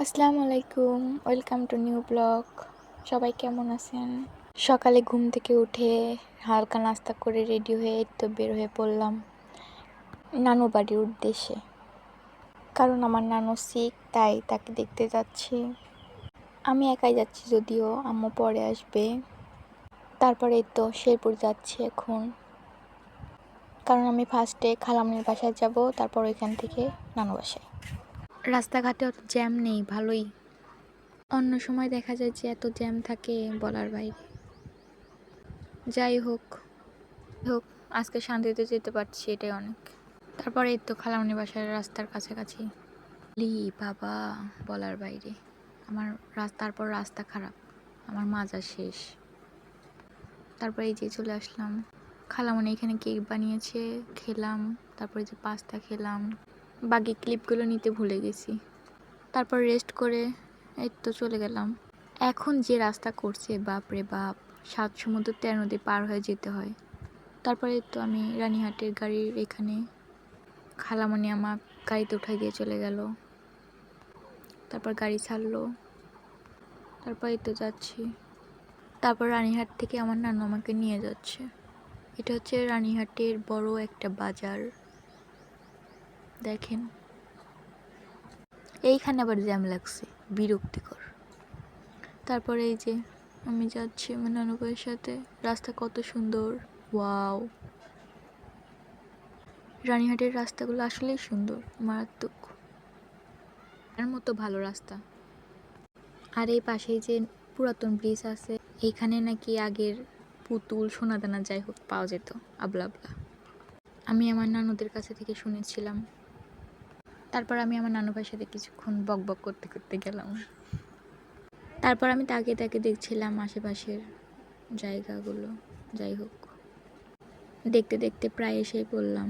আসসালামু আলাইকুম, welcome to new blog. সবাই কেমন আছেন? সকালে ঘুম থেকে উঠে হালকা নাস্তা করে রেডি হয়ে তো বের হয়ে পড়লাম নানু বাড়ির উদ্দেশ্যে। কারণ আমার নানু সিক, তাই তাকে দেখতে যাচ্ছি। আমি একাই যাচ্ছি, যদিও আম্মু পরে আসবে। তারপরে তো শেরপুর যাচ্ছি এখন, কারণ আমি ফার্স্টে খালামনির বাসায় যাব, তারপর ওইখান থেকে নানু বাসায়। রাস্তাঘাটে অত জ্যাম নেই, ভালোই। অন্য সময় দেখা যায় যে এত জ্যাম থাকে বলার বাইরে। যাই হোক হোক আজকে শান্তিতে যেতে পারছি, এটাই অনেক। তারপরে এই তো খালামণি বাসার রাস্তার কাছাকাছি। বাবা, বলার বাইরে। আমার তারপর রাস্তা খারাপ, আমার মাজা শেষ। তারপরে এই যে চলে আসলাম। খালামণি এখানে কেক বানিয়েছে, খেলাম। তারপরে যে পাস্তা খেলাম। বাকি ক্লিপগুলো নিতে ভুলে গেছি। তারপর রেস্ট করে এই তো চলে গেলাম। এখন যে রাস্তা করছে, বাপরে বাপ, 7 সমুদ্র 13 নদী পার হয়ে যেতে হয়। তারপরে তো আমি রানীহাটের গাড়ির এখানে খালামণি আমার গাড়িতে উঠাই দিয়ে চলে গেল। তারপর গাড়ি ছাড়লো, তারপরে তো যাচ্ছি। তারপর রানীহাট থেকে আমার নানু আমাকে নিয়ে যাচ্ছে। এটা হচ্ছে রানীহাটের বড় একটা বাজার, দেখেন। এইখানে আবার জ্যাম লাগছে, বিরক্তিকর। তারপরে এই যে আমি যাচ্ছি আমার নানু ভাইয়ের সাথে। রাস্তা কত সুন্দর, ওয়াও। রানীহাটের রাস্তাগুলো আসলেই সুন্দর, মারাত্মক। এর মতো ভালো রাস্তা। আর এই পাশেই যে পুরাতন ব্রিজ আছে, এইখানে নাকি আগের পুতুল সোনাদানা যাই হোক পাওয়া যেত, আবলা আবলা। আমি আমার নানুদের কাছে থেকে শুনেছিলাম। তারপর আমি আমার নানু ভাইয়ের সাথে কিছুক্ষণ বক বক করতে করতে গেলাম। তারপর আমি তাকে তাকে দেখছিলাম আশেপাশের জায়গাগুলো। যাই হোক, দেখতে দেখতে প্রায় এসেই পড়লাম।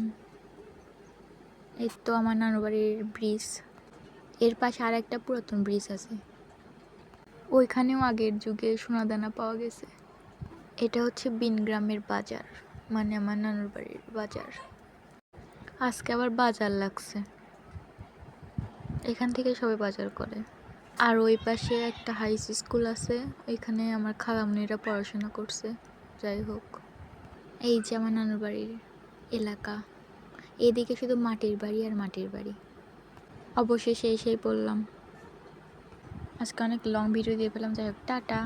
এই তো আমার নানু বাড়ির ব্রিজ। এর পাশে আর একটা পুরাতন ব্রিজ আছে, ওইখানেও আগের যুগে সোনাদানা পাওয়া গেছে। এটা হচ্ছে বিনগ্রামের বাজার, মানে আমার নানুর বাড়ির বাজার। আজকে আবার বাজার লাগছে, এখান থেকে সবাই বাজার করে। আর ওই পাশে একটা হাই স্কুল আছে, ওইখানে আমার খালামণিরা পড়াশোনা করছে। যাই হোক, এই যে আমার নানুর বাড়ির এলাকা। এদিকে শুধু মাটির বাড়ি আর মাটির বাড়ি। অবশেষে এসেই পড়লাম। আজকে অনেক লং ভিডিও দিয়ে পেলাম। যাই হোক, টাটা।